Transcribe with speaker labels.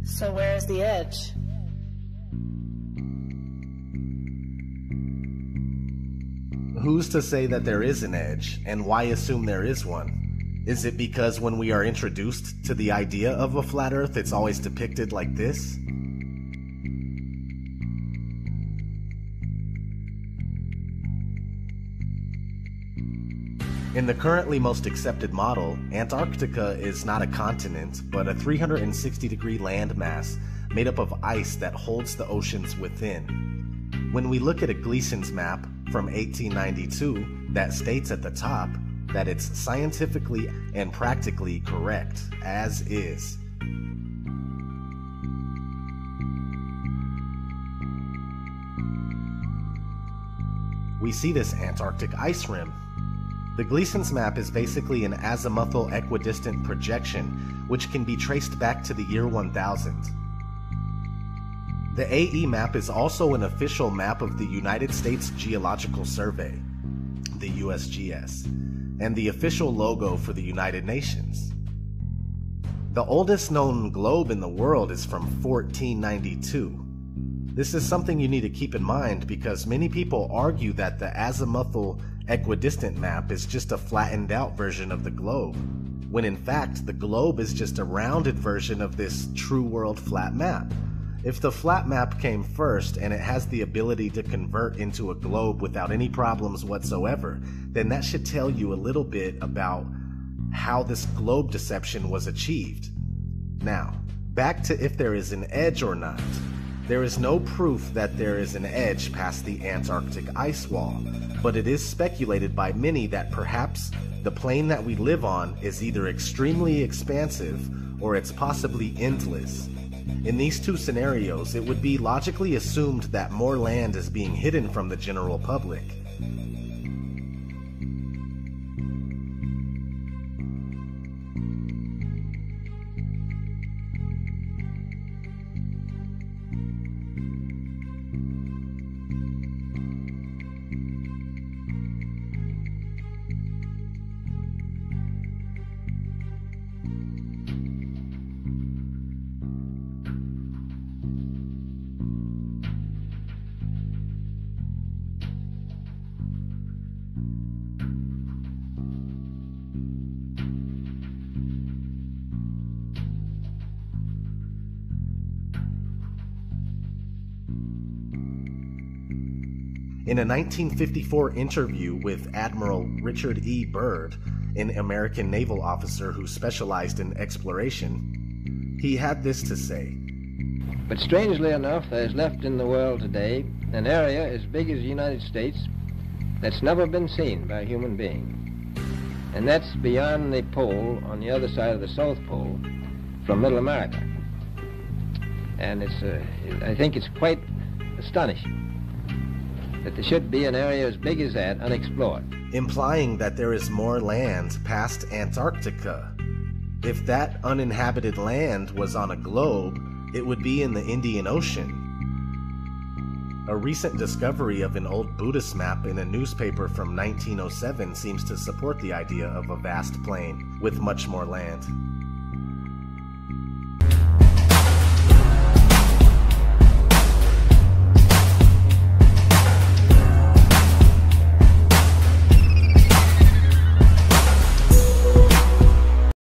Speaker 1: So where's the edge?
Speaker 2: Who's to say that there is an edge, and why assume there is one? Is it because when we are introduced to the idea of a flat Earth, it's always depicted like this? In the currently most accepted model, Antarctica is not a continent, but a 360-degree landmass made up of ice that holds the oceans within. When we look at a Gleason's map from 1892 that states at the top that it's scientifically and practically correct, as is. We see this Antarctic ice rim. The Gleason's map is basically an azimuthal equidistant projection, which can be traced back to the year 1000. The AE map is also an official map of the United States Geological Survey, the USGS, and the official logo for the United Nations. The oldest known globe in the world is from 1492. This is something you need to keep in mind because many people argue that the azimuthal equidistant map is just a flattened out version of the globe, when in fact the globe is just a rounded version of this true world flat map. If the flat map came first and it has the ability to convert into a globe without any problems whatsoever, then that should tell you a little bit about how this globe deception was achieved. Now, back to if there is an edge or not. There is no proof that there is an edge past the Antarctic ice wall, but it is speculated by many that perhaps the plane that we live on is either extremely expansive or it's possibly endless. In these two scenarios, it would be logically assumed that more land is being hidden from the general public. In a 1954 interview with Admiral Richard E. Byrd, an American naval officer who specialized in exploration, he had this to say.
Speaker 3: But strangely enough, there is left in the world today an area as big as the United States that's never been seen by a human being. And that's beyond the pole, on the other side of the South Pole, from Middle America. And I think it's quite astonishing that there should be an area as big as that unexplored.
Speaker 2: Implying that there is more land past Antarctica. If that uninhabited land was on a globe, it would be in the Indian Ocean. A recent discovery of an old Buddhist map in a newspaper from 1907 seems to support the idea of a vast plain with much more land.